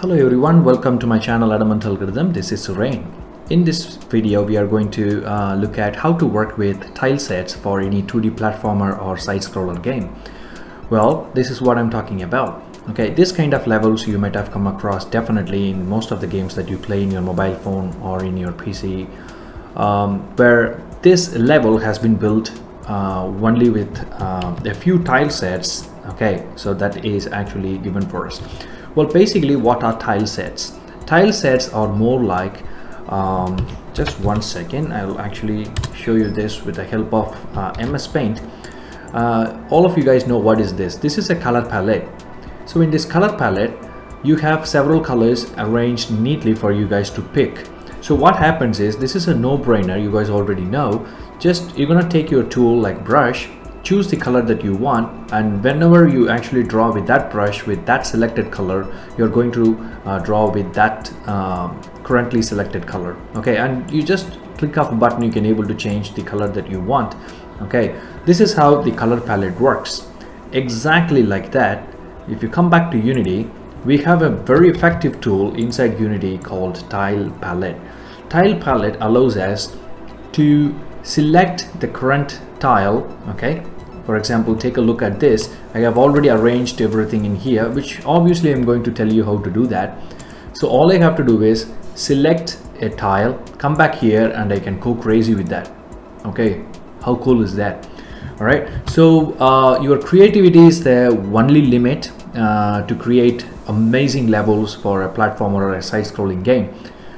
Hello everyone, welcome to my channel Adamant Algorithm. This is Surain. In this video we are going to look at how to work with tile sets for any 2D platformer or side-scroller game. Well, this is what I'm talking about. Okay, this kind of levels you might have come across definitely in most of the games that you play in your mobile phone or in your PC, where this level has been built only with a few tile sets. Okay, so that is actually given for us. Well, basically, what are tile sets? Tile sets are more like, just one second, I'll actually show you this with the help of MS Paint. All of you guys know what is this. This is a color palette. So in this color palette, you have several colors arranged neatly for you guys to pick. So what happens is, this is a no-brainer, you guys already know. Just, you're gonna take your tool like brush, choose the color that you want, and whenever you actually draw with that brush with that selected color, you're going to draw with that currently selected color. Okay, and you just click off a button, you can able to change the color that you want. Okay, this is how the color palette works. Exactly like that, if you come back to Unity, we have a very effective tool inside Unity called Tile Palette. Tile Palette allows us to select the current tile. Okay, for example, take a look at this. I have already arranged everything in here, which obviously I'm going to tell you how to do that. So all I have to do is select a tile, come back here, and I can go crazy with that. Okay, how cool is that? All right, so your creativity is the only limit to create amazing levels for a platformer or a side-scrolling game.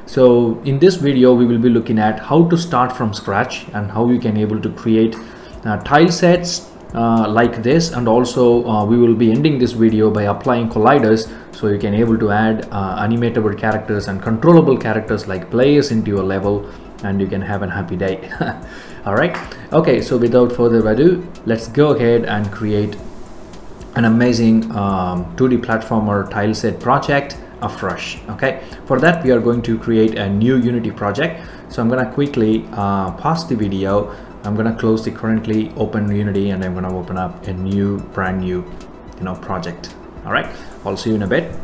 So in this video we will be looking at how to start from scratch and how you can able to create tile sets like this, and also we will be ending this video by applying colliders, so you can able to add animatable characters and controllable characters like players into your level, and you can have a happy day. All right, okay, so without further ado, let's go ahead and create an amazing 2D platformer tile set project afresh. Okay, for that we are going to create a new Unity project. So I'm gonna quickly pause the video. I'm gonna close the currently open Unity, and I'm gonna open up a brand new project. All right, I'll see you in a bit.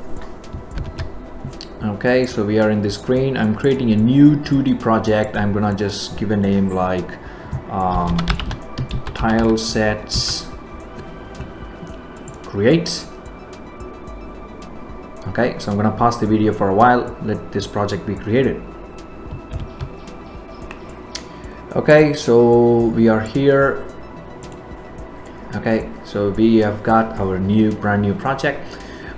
Okay, so we are in the screen. I'm creating a new 2D project. I'm gonna just give a name like tile sets create. Okay, so I'm gonna pause the video for a while, let this project be created. Okay, so we are here. Okay, so we have got our brand new project.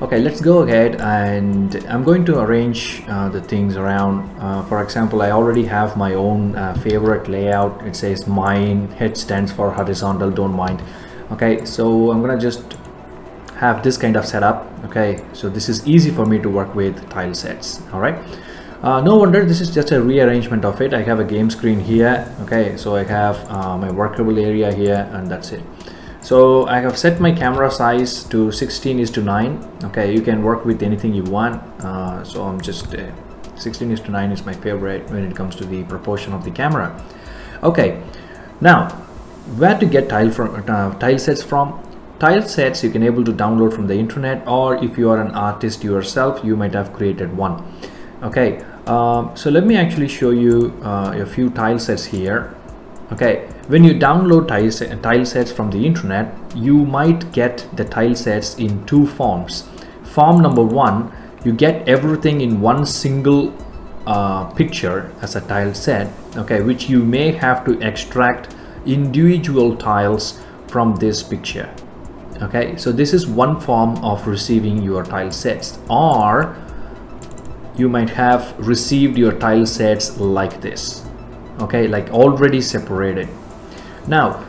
Okay, let's go ahead, and I'm going to arrange the things around. For example, I already have my own favorite layout. It says mine, head stands for horizontal, don't mind. Okay, so I'm gonna just have this kind of setup. Okay, so this is easy for me to work with tile sets. All right, no wonder this is just a rearrangement of it. I have a game screen here. Okay, so I have my workable area here, and that's it. So I have set my camera size to 16:9. Okay, you can work with anything you want. So I'm just 16:9 is my favorite when it comes to the proportion of the camera. Okay, now where to get tile sets from? Tile sets you can able to download from the internet, or if you are an artist yourself, you might have created one. Okay, so let me actually show you a few tile sets here. Okay, when you download tile sets from the internet, you might get the tile sets in two forms. Form number one, you get everything in one single picture as a tile set. Okay, which you may have to extract individual tiles from this picture. Okay, so this is one form of receiving your tile sets, or you might have received your tile sets like this. Okay, like already separated. Now,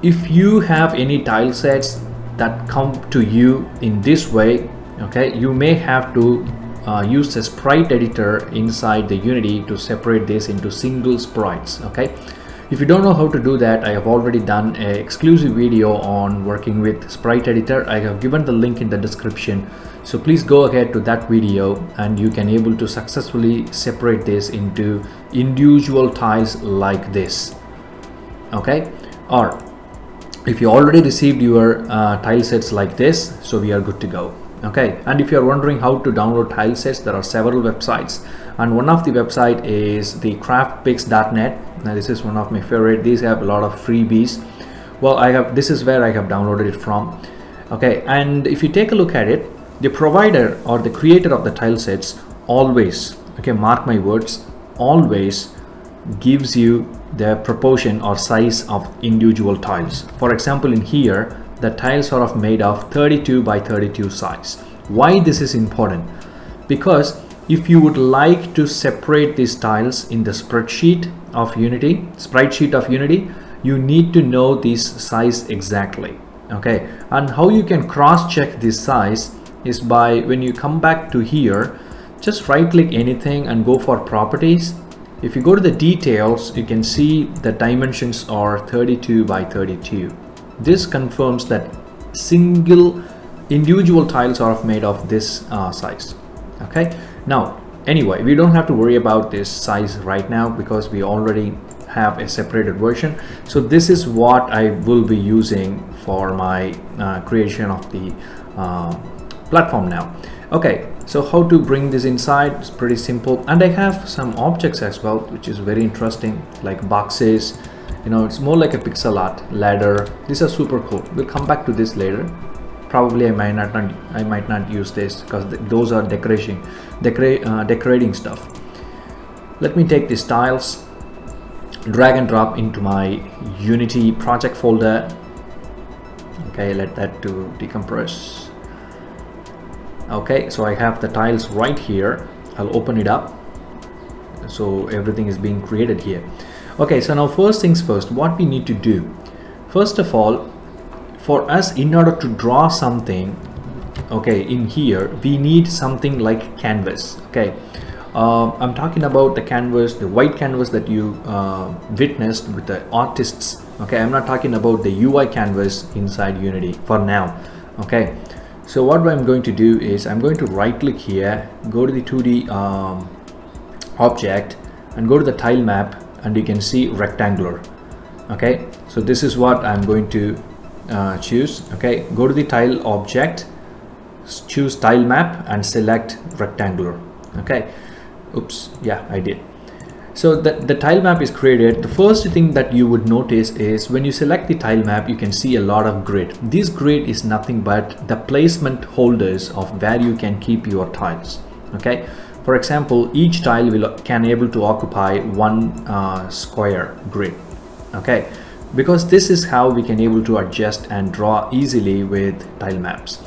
if you have any tile sets that come to you in this way, okay, you may have to use a sprite editor inside the Unity to separate this into single sprites. Okay, if you don't know how to do that, I have already done an exclusive video on working with sprite editor. I have given the link in the description, so please go ahead to that video, and you can able to successfully separate this into individual tiles like this. Okay, or if you already received your tile sets like this, so we are good to go. Okay, and if you're wondering how to download tile sets, there are several websites, and one of the website is the craftpix.net. Now this is one of my favorite. These have a lot of freebies. Well, this is where I have downloaded it from. Okay, and if you take a look at it, the provider or the creator of the tile sets always, okay, mark my words, always gives you the proportion or size of individual tiles. For example, in here the tiles are made of 32 by 32 size. Why this is important? Because if you would like to separate these tiles in the spreadsheet of Unity, you need to know this size exactly. Okay, and how you can cross check this size is by, when you come back to here, just right click anything and go for properties. If you go to the details, you can see the dimensions are 32 by 32. This confirms that single individual tiles are made of this size. Okay, now anyway, we don't have to worry about this size right now because we already have a separated version. So this is what I will be using for my creation of the platform now. Okay, so how to bring this inside? It's pretty simple, and I have some objects as well, which is very interesting, like boxes. You know, it's more like a pixel art, ladder. These are super cool. We'll come back to this later. Probably I might not use this because those are decorating stuff. Let me take these tiles, drag and drop into my Unity project folder. Okay, let that to decompress. Okay, so I have the tiles right here. I'll open it up. So everything is being created here. Okay, so now first things first, what we need to do. First of all, for us, in order to draw something, okay, in here, we need something like canvas. Okay, I'm talking about the canvas, the white canvas that you witnessed with the artists. Okay, I'm not talking about the UI canvas inside Unity for now. Okay, so what I'm going to do is I'm going to right click here, go to the 2D object and go to the tile map, and you can see rectangular. Okay, so this is what I'm going to choose. Okay, go to the tile object, choose tile map and select rectangular. Okay, oops, yeah, I did. So the tile map is created. The first thing that you would notice is when you select the tile map, you can see a lot of grid. This grid is nothing but the placement holders of where you can keep your tiles. Okay, for example, each tile can able to occupy one square grid. Okay, because this is how we can able to adjust and draw easily with tile maps.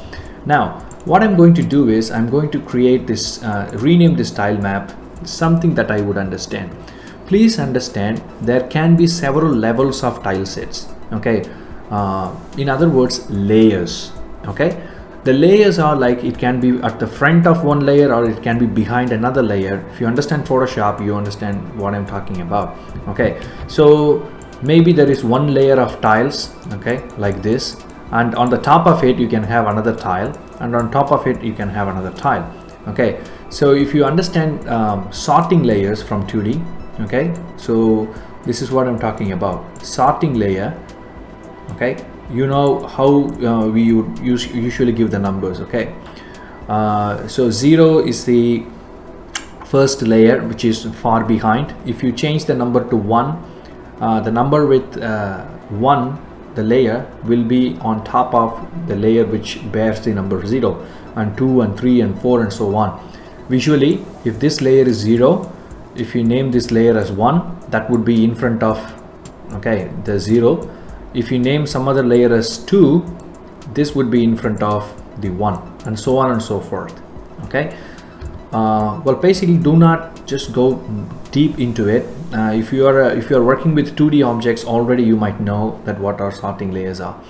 Now what I'm going to do is I'm going to create this, rename this tile map something that I would understand. Please understand there can be several levels of tile sets. Okay, in other words, layers. Okay, the layers are like, it can be at the front of one layer or it can be behind another layer. If you understand Photoshop, you understand what I'm talking about. Okay, so maybe there is one layer of tiles, okay, like this, and on the top of it you can have another tile, and on top of it you can have another tile. Okay, so if you understand sorting layers from 2D, okay, so this is what I'm talking about, sorting layer. Okay, you know how we would usually give the numbers. Okay, so 0 is the first layer, which is far behind. If you change the number to 1, the number with 1, the layer will be on top of the layer which bears the number 0, and 2 and 3 and 4 and so on. Visually, if this layer is 0, if you name this layer as 1, that would be in front of, okay, the 0. If you name some other layer as 2, this would be in front of the 1, and so on and so forth. Okay, well, basically do not just go deep into it. If you are working with 2D objects already, you might know that what our sorting layers are.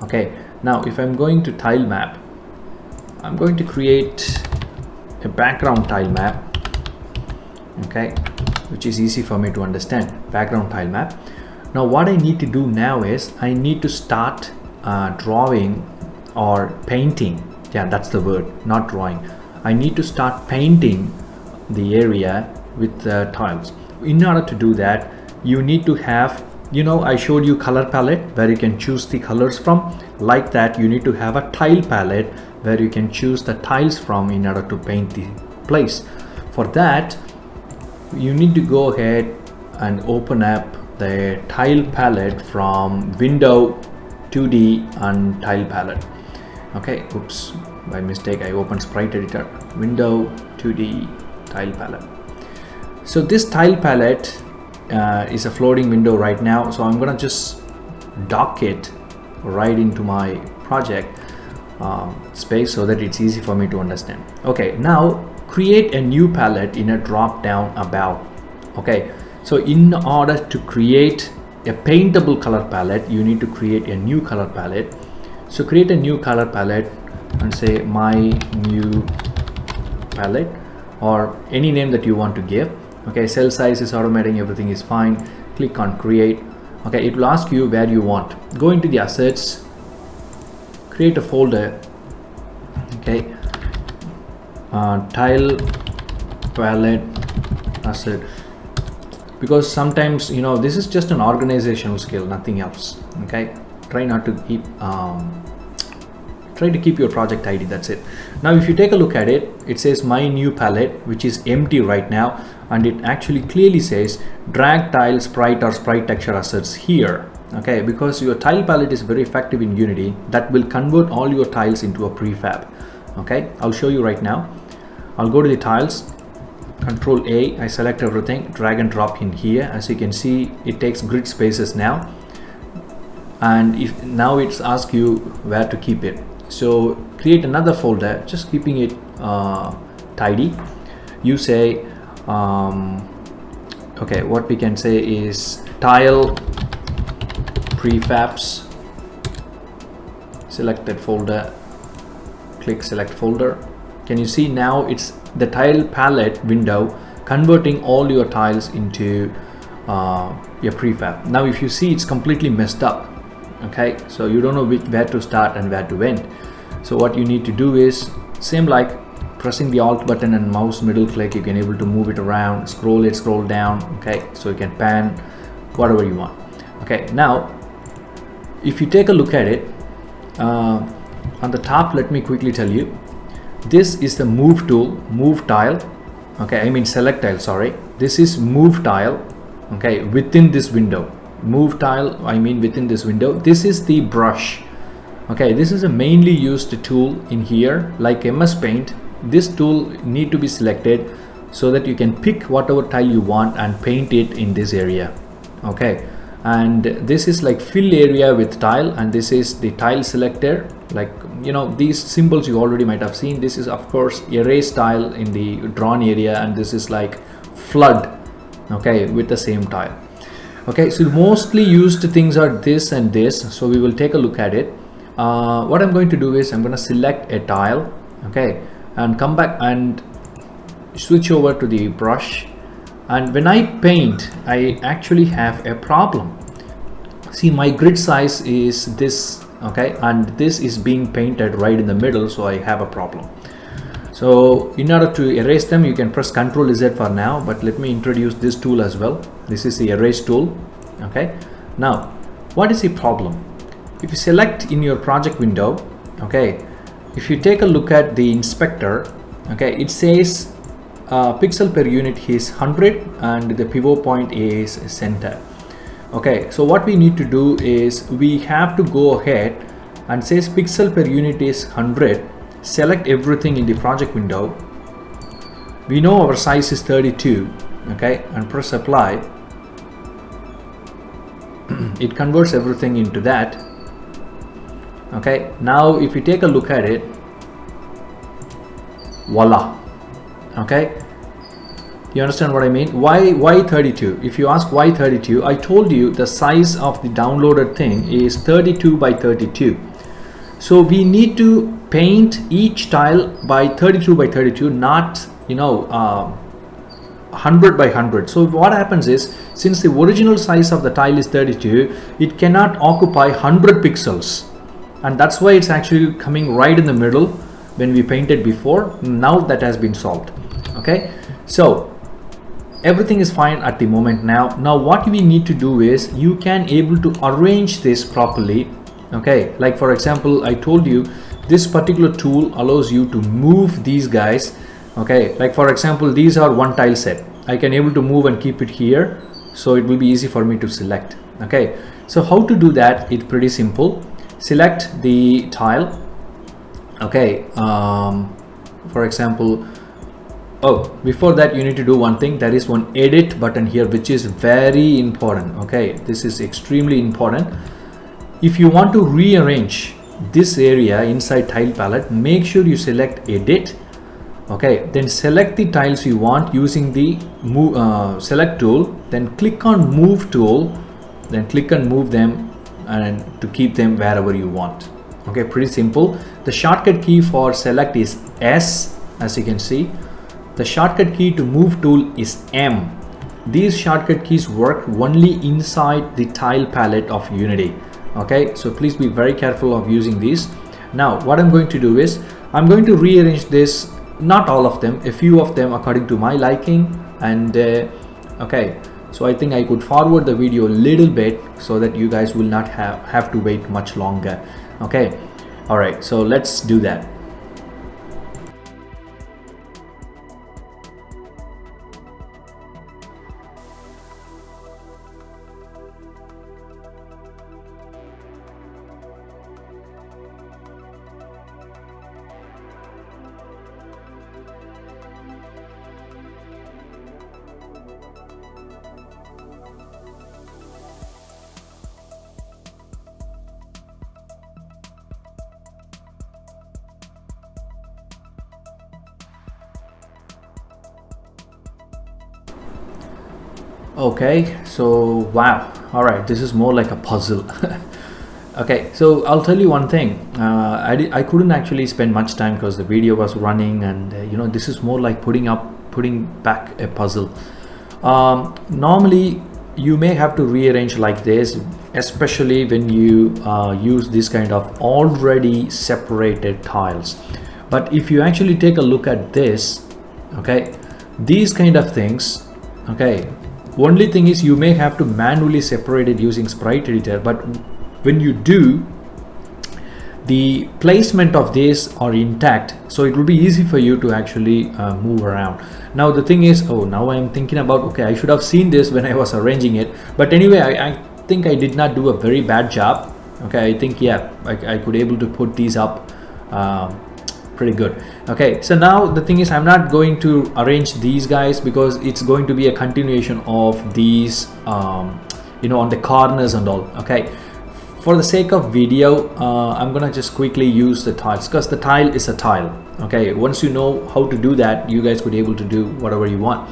Okay, now if I'm going to tile map, I'm going to create a background tile map, okay, which is easy for me to understand. Background tile map. Now what I need to do now is I need to start drawing or painting. Yeah, that's the word, not drawing. I need to start painting the area with the tiles. In order to do that, you need to have, you know, I showed you color palette where you can choose the colors from. Like that, you need to have a tile palette where you can choose the tiles from in order to paint the place. For that, you need to go ahead and open up the tile palette from Window, 2D and tile palette. Okay, oops, by mistake I opened sprite editor. Window, 2D, tile palette. So this tile palette is a floating window right now, so I'm gonna just dock it right into my project space so that it's easy for me to understand. Okay, now create a new palette in a drop down above. Okay, so in order to create a paintable color palette, you need to create a new color palette. So create a new color palette and say my new palette, or any name that you want to give. Okay, cell size is automating, everything is fine. Click on create. Okay, it will ask you where you want. Go into the assets, create a folder. Okay, tile palette asset, because sometimes, you know, this is just an organizational skill, nothing else. Okay, try not to keep try to keep your project tidy, that's it. Now if you take a look at it, it says my new palette, which is empty right now, and it actually clearly says drag tile sprite or sprite texture assets here. Okay, because your tile palette is very effective in Unity, that will convert all your tiles into a prefab. Okay, I'll show you right now. I'll go to the tiles, Control A, I select everything, drag and drop in here. As you can see, it takes grid spaces now, and if now it's asked you where to keep it. So create another folder, just keeping it tidy. You say okay, what we can say is tile prefabs. Select that folder, click select folder. Can you see now it's the tile palette window converting all your tiles into your prefab. Now if you see, it's completely messed up. Okay, so you don't know where to start and where to end. So what you need to do is same like pressing the alt button and mouse middle click, you can able to move it around, scroll it, scroll down. Okay, so you can pan whatever you want. Okay, now if you take a look at it on the top, let me quickly tell you, this is the move tool, move tile. Okay, I mean select tile, sorry, this is move tile. Okay, within this window, move tile, I mean within this window. This is the brush. Okay, this is a mainly used tool in here, like MS Paint. This tool need to be selected so that you can pick whatever tile you want and paint it in this area. Okay, and this is like fill area with tile, and this is the tile selector. Like, you know, these symbols you already might have seen. This is of course erase tile in the drawn area, and this is like flood, okay, with the same tile. Okay, so mostly used things are this and this, so we will take a look at it. What I'm going to do is I'm going to select a tile, okay, and come back and switch over to the brush, and when I paint, I actually have a problem. See, my grid size is this, okay, and this is being painted right in the middle, so I have a problem. So in order to erase them, you can press Ctrl Z for now, but let me introduce this tool as well. This is the erase tool. Okay, now what is the problem? If you select in your project window, okay, if you take a look at the inspector, okay, it says pixel per unit is 100 and the pivot point is center. Okay, so what we need to do is we have to go ahead and says pixel per unit is 100. Select everything in the project window. We know our size is 32, okay, and press apply. It converts everything into that. Okay, now if you take a look at it, voila. Okay, you understand what I mean? Why 32? If you ask why 32, I told you the size of the downloaded thing is 32 by 32. So we need to paint each tile by 32 by 32, not, you know, 100 by 100. So what happens is, since the original size of the tile is 32, it cannot occupy 100 pixels, and that's why it's actually coming right in the middle when we painted before. Now that has been solved. Okay, so everything is fine at the moment. Now what we need to do is you can able to arrange this properly. Okay, like for example, I told you this particular tool allows you to move these guys. Okay, like for example, these are one tile set. I can able to move and keep it here, so it will be easy for me to select. Okay, so how to do that? It's pretty simple. Select the tile. Okay, for example, oh, before that you need to do one thing. There is one edit button here, which is very important. Okay, this is extremely important. If you want to rearrange this area inside tile palette, make sure you select edit. Okay, then select the tiles you want using the select tool, then click on move tool, then click and move them and to keep them wherever you want. Okay, pretty simple. The shortcut key for select is S, as you can see. The shortcut key to move tool is M. These shortcut keys work only inside the tile palette of Unity. Okay, so please be very careful of using these. Now what I'm going to do is I'm going to rearrange this, not all of them, a few of them according to my liking. And okay, so I think I could forward the video a little bit so that you guys will not have to wait much longer. Okay, all right, so let's do that. Okay, so wow, all right, this is more like a puzzle. Okay, so I'll tell you one thing. I couldn't actually spend much time because the video was running, and you know, this is more like putting back a puzzle. Normally you may have to rearrange like this, especially when you use this kind of already separated tiles. But if you actually take a look at this, okay, these kind of things, okay, only thing is you may have to manually separate it using sprite editor, but when you do, the placement of these are intact, so it will be easy for you to actually move around. Now the thing is, oh, now I'm thinking about, okay, I should have seen this when I was arranging it, but anyway, I think I did not do a very bad job. Okay, I think, yeah, I could able to put these up pretty good. Okay, so now the thing is, I'm not going to arrange these guys because it's going to be a continuation of these you know, on the corners and all. Okay, for the sake of video, I'm gonna just quickly use the tiles because the tile is a tile. Okay, once you know how to do that, you guys could be able to do whatever you want.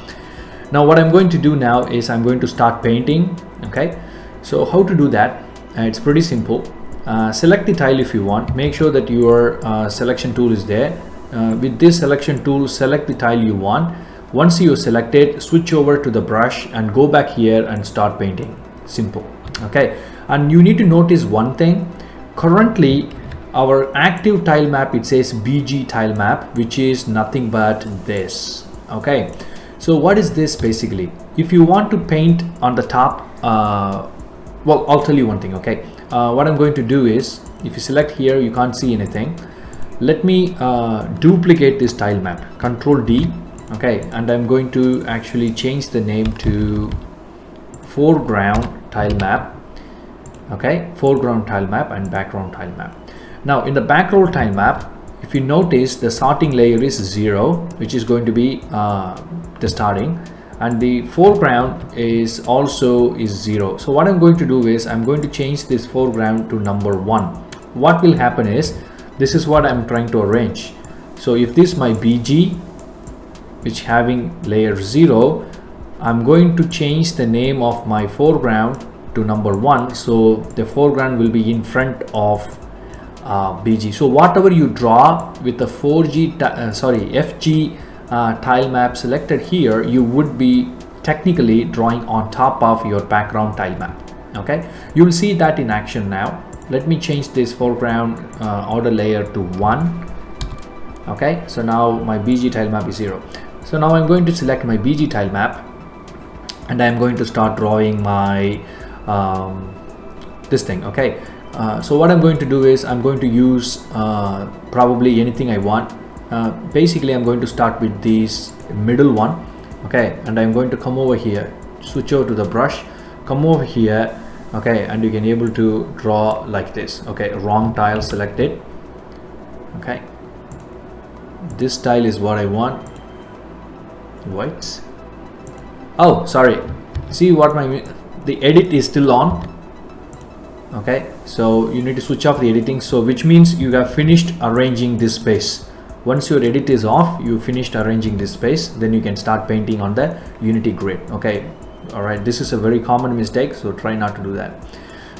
Now what I'm going to do now is I'm going to start painting. Okay, so how to do that? It's pretty simple. Select the tile if you want. Make sure that your selection tool is there. With this selection tool, select the tile you want. Once you select it, switch over to the brush and go back here and start painting. Simple. Okay, and you need to notice one thing. Currently our active tile map, it says BG tile map, which is nothing but this. Okay, so what is this basically? If you want to paint on the top, well, I'll tell you one thing. Okay, what I'm going to do is, if you select here, you can't see anything. Let me duplicate this tile map, Control D. Okay, and I'm going to actually change the name to foreground tile map. Okay, foreground tile map and background tile map. Now in the background tile map, if you notice, the starting layer is 0, which is going to be the starting, and the foreground is also 0. So what I'm going to do is I'm going to change this foreground to number 1. What will happen is, this is what I'm trying to arrange. So if this is my BG, which having layer 0, I'm going to change the name of my foreground to number 1, so the foreground will be in front of BG. So whatever you draw with the FG tile map selected here, you would be technically drawing on top of your background tile map. Okay, you'll see that in action now. Let me change this foreground order layer to 1. Okay, so now my BG tile map is 0. So now I'm going to select my BG tile map and I'm going to start drawing my this thing. Okay, So what I'm going to do is I'm going to use probably anything I want. Basically I'm going to start with this middle one, okay, and I'm going to come over here, switch over to the brush, come over here, okay, and you can able to draw like this. Okay, wrong tile selected. Okay, this tile is what I want. White. Oh, sorry, see what the edit is still on. Okay, so you need to switch off the editing, so which means you have finished arranging this space. Once your edit is off, you finished arranging this space, then you can start painting on the Unity grid. Okay, all right, this is a very common mistake, so try not to do that.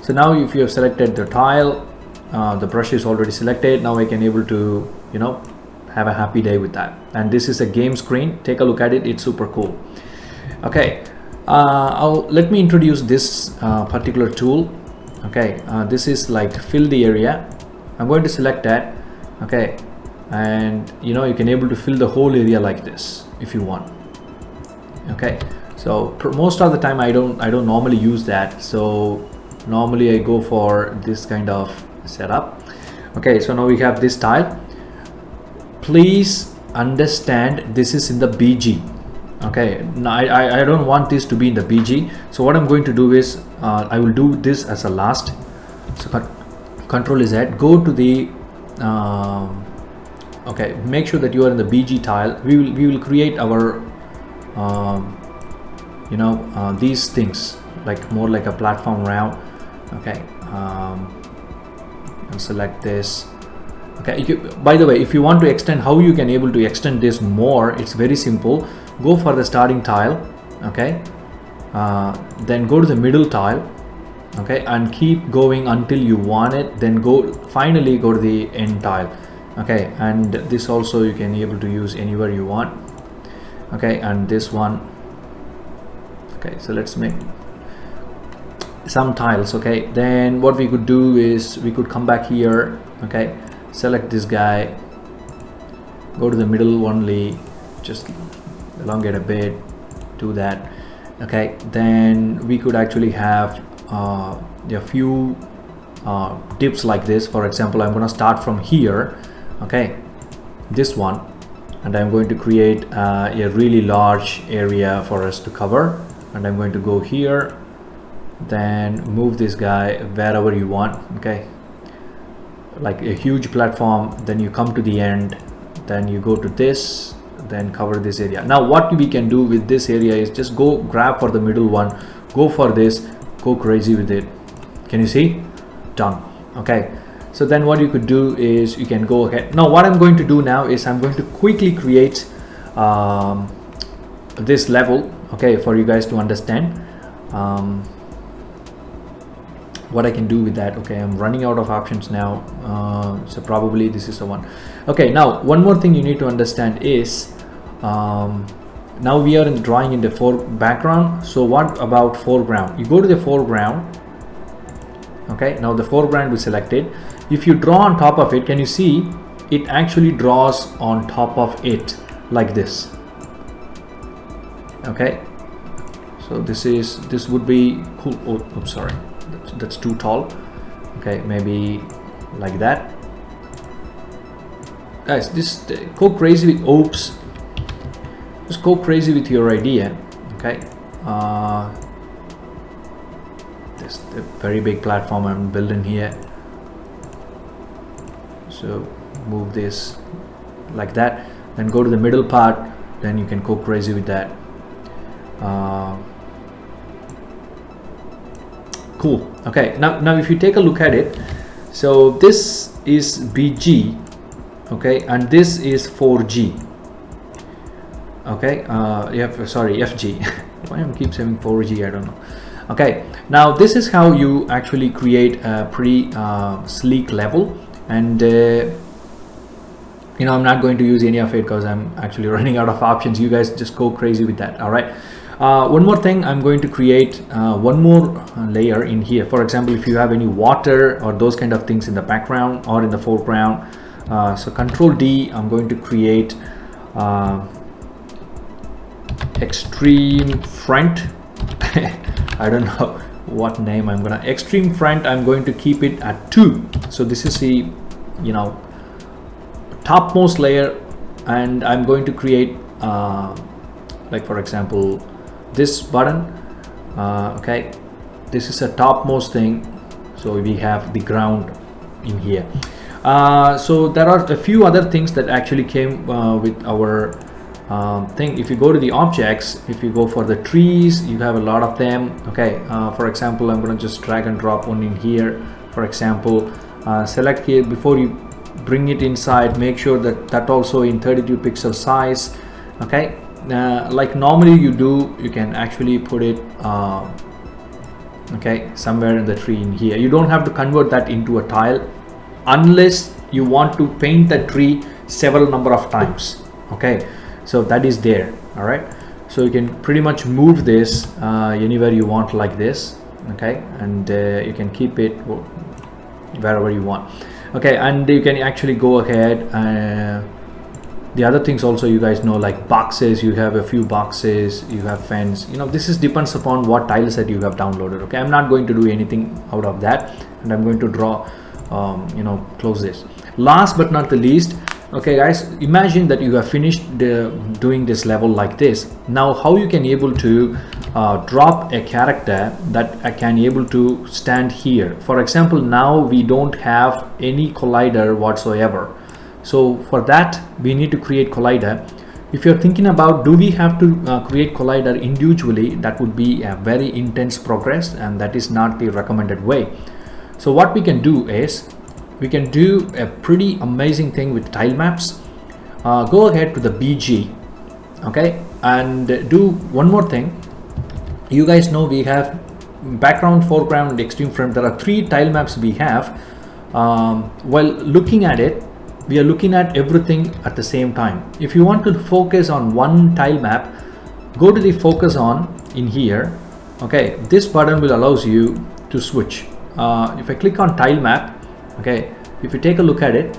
So now if you have selected the tile, the brush is already selected. Now I can able to, you know, have a happy day with that. And this is a game screen. Take a look at it, it's super cool. Okay, let me introduce this particular tool. Okay, this is like fill the area. I'm going to select that. Okay, and you know, you can able to fill the whole area like this if you want. Okay, so most of the time I don't normally use that, so normally I go for this kind of setup. Okay, so now we have this tile. Please understand this is in the BG. Okay, now I don't want this to be in the BG, so what I'm going to do is I will do this as a last. So Control Z, go to the okay, make sure that you are in the BG tile. We will create our you know, these things like more like a platform round. Okay, and select this. Okay, by the way, if you want to extend, how you can able to extend this more, it's very simple. Go for the starting tile, okay, then go to the middle tile, okay, and keep going until you want it, then finally go to the end tile. Okay, and this also you can able to use anywhere you want. Okay, and this one. Okay, so let's make some tiles. Okay, then what we could do is we could come back here. Okay, select this guy, go to the middle only, just elongate a bit, do that. Okay, then we could actually have a few dips like this. For example, I'm going to start from here. Okay, this one, and I'm going to create a really large area for us to cover, and I'm going to go here, then move this guy wherever you want. Okay, like a huge platform, then you come to the end, then you go to this, then cover this area. Now what we can do with this area is just go grab for the middle one, go for this, go crazy with it. Can you see? Done. Okay, so then what you could do is you can go ahead. Now what I'm going to do now is I'm going to quickly create this level, okay, for you guys to understand what I can do with that. Okay, I'm running out of options now, so probably this is the one. Okay, now one more thing you need to understand is now we are in the drawing in the background. So what about foreground? You go to the foreground. Okay, now the foreground we selected. If you draw on top of it, can you see it actually draws on top of it like this? Okay, so this would be cool. Oh, I'm sorry, that's too tall. Okay, maybe like that. Guys, this go crazy with oops. Just go crazy with your idea. Okay, this a very big platform I'm building here. So move this like that, then go to the middle part, then you can go crazy with that. Cool. Okay, now if you take a look at it, so this is BG, okay, and this is 4G. Okay, sorry, FG. Why I keep saying 4G, I don't know. Okay, now this is how you actually create a pretty sleek level, and you know, I'm not going to use any of it because I'm actually running out of options. You guys just go crazy with that. All right, one more thing, I'm going to create one more layer in here. For example, if you have any water or those kind of things in the background or in the foreground, so Control D, I'm going to create extreme front. I don't know what name I'm gonna, extreme front, I'm going to keep it at 2. So this is the, you know, topmost layer, and I'm going to create like for example this button. Okay, this is a topmost thing, so we have the ground in here. So there are a few other things that actually came with our thing. If you go to the objects, if you go for the trees, you have a lot of them. Okay, for example, I'm going to just drag and drop one in here. For example, select here. Before you bring it inside, make sure that that also in 32 pixel size. Okay, like normally you do, you can actually put it okay, somewhere in the tree in here. You don't have to convert that into a tile unless you want to paint the tree several number of times. Okay, so that is there. All right, so you can pretty much move this anywhere you want like this. Okay, and you can keep it wherever you want. Okay, and you can actually go ahead. The other things also, you guys know, like boxes, you have a few boxes, you have fence, you know, this is depends upon what tile set you have downloaded. Okay, I'm not going to do anything out of that, and I'm going to draw you know, close this. Last but not the least, okay guys, imagine that you have finished doing this level like this. Now how you can able to drop a character that can able to stand here. For example, now we don't have any collider whatsoever, so for that we need to create collider. If you're thinking about, do we have to create collider individually, that would be a very intense progress, and that is not the recommended way. So what we can do is, we can do a pretty amazing thing with tile maps. Go ahead to the BG, okay, and do one more thing. You guys know we have background, foreground, and extreme front. There are 3 tile maps we have. While looking at it, we are looking at everything at the same time. If you want to focus on one tile map, go to the focus on in here. Okay, this button will allows you to switch. If I click on tile map, okay, if you take a look at it,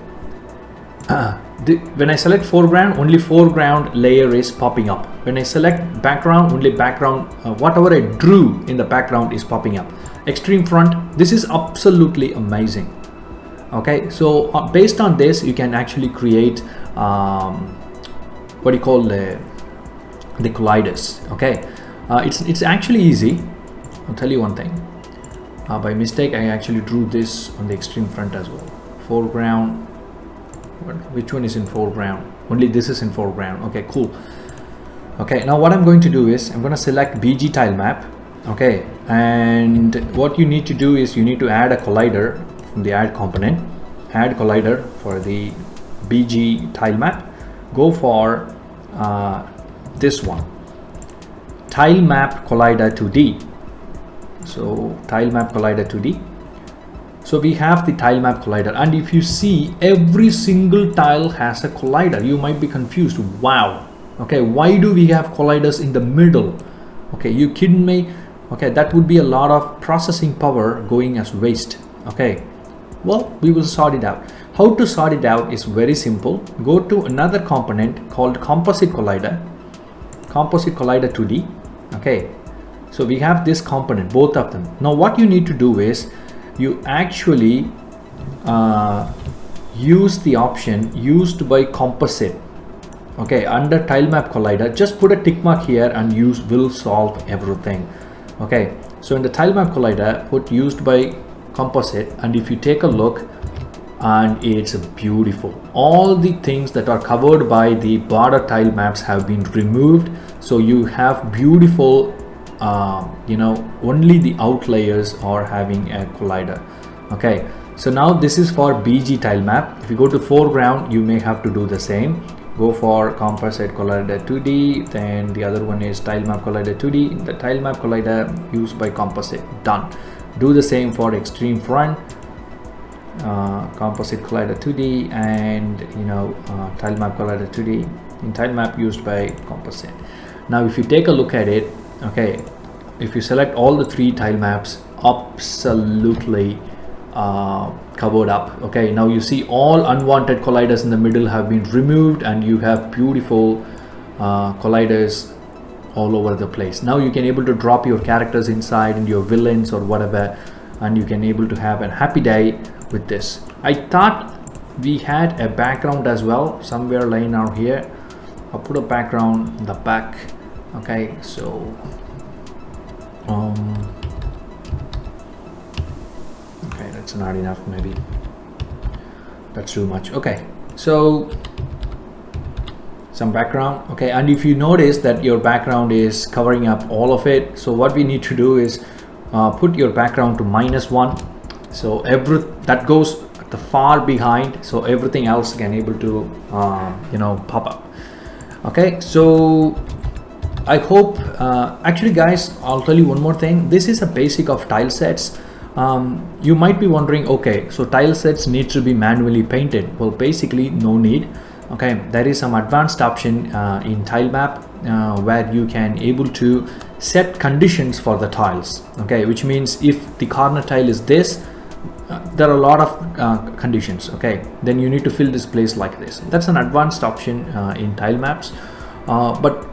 when I select foreground, only foreground layer is popping up. When I select background, only background, whatever I drew in the background is popping up. Extreme front, this is absolutely amazing. Okay, so based on this, you can actually create what you call the colliders. Okay, it's actually easy. I'll tell you one thing. By mistake, I actually drew this on the extreme front as well. Foreground, which one is in foreground? Only this is in foreground. Okay, cool. Okay, now what I'm going to do is, I'm going to select BG tile map. Okay, and what you need to do is, you need to add a collider from the add component. Add collider for the BG tile map. Go for this one, tile map collider 2D. So tile map collider 2D. So we have the tile map collider, and if you see, every single tile has a collider. You might be confused. Wow. Okay, why do we have colliders in the middle? Okay, you kidding me? Okay, that would be a lot of processing power going as waste. Okay, well, we will sort it out. How to sort it out is very simple. Go to another component called composite collider 2D. Okay, so we have this component, both of them. Now what you need to do is, you actually use the option used by composite. Okay, under tile map collider, just put a tick mark here and use will solve everything. Okay, so in the tile map collider, put used by composite, and if you take a look, and it's beautiful. All the things that are covered by the border tile maps have been removed, so you have beautiful you know, only the outliers are having a collider. Okay, so now this is for BG tile map. If you go to foreground, you may have to do the same. Go for composite collider 2D, then the other one is tile map collider 2D. The tile map collider used by composite. Done. Do the same for extreme front, composite collider 2D, and you know, tile map collider 2D in tile map used by composite. Now if you take a look at it, okay, if you select all the 3 tile maps, absolutely covered up. Okay, now you see all unwanted colliders in the middle have been removed, and you have beautiful colliders all over the place. Now you can able to drop your characters inside and your villains or whatever, and you can able to have a happy day with this. I thought we had a background as well somewhere laying out here. I'll put a background in the back. Okay, so okay, that's not enough, maybe that's too much. Okay, so some background. Okay, and if you notice that your background is covering up all of it, so what we need to do is put your background to -1, so that goes at the far behind, so everything else can able to pop up. Okay, so I hope actually guys, I'll tell you one more thing. This is a basic of tile sets. You might be wondering, okay, so tile sets need to be manually painted. Well, basically no need. Okay, there is some advanced option in tile map where you can able to set conditions for the tiles. Okay, which means if the corner tile is this, there are a lot of conditions. Okay, then you need to fill this place like this. That's an advanced option in tile maps, but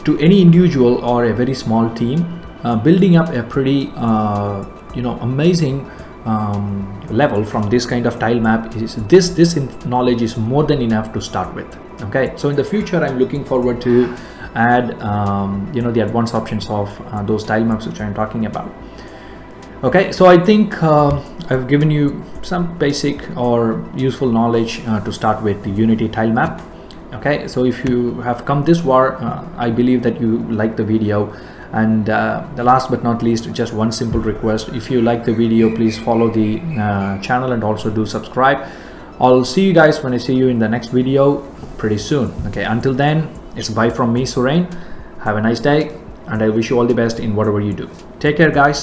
to any individual or a very small team, building up a pretty amazing level from this kind of tile map is this knowledge is more than enough to start with. Okay, so in the future I'm looking forward to add the advanced options of those tile maps which I'm talking about. Okay, so I think I've given you some basic or useful knowledge to start with the Unity tile map. Okay, so if you have come this far, I believe that you like the video. And the last but not least, just one simple request: if you like the video, please follow the channel and also do subscribe. I'll see you guys when I see you in the next video pretty soon. Okay, until then, it's bye from me, Surain. Have a nice day, and I wish you all the best in whatever you do. Take care, guys.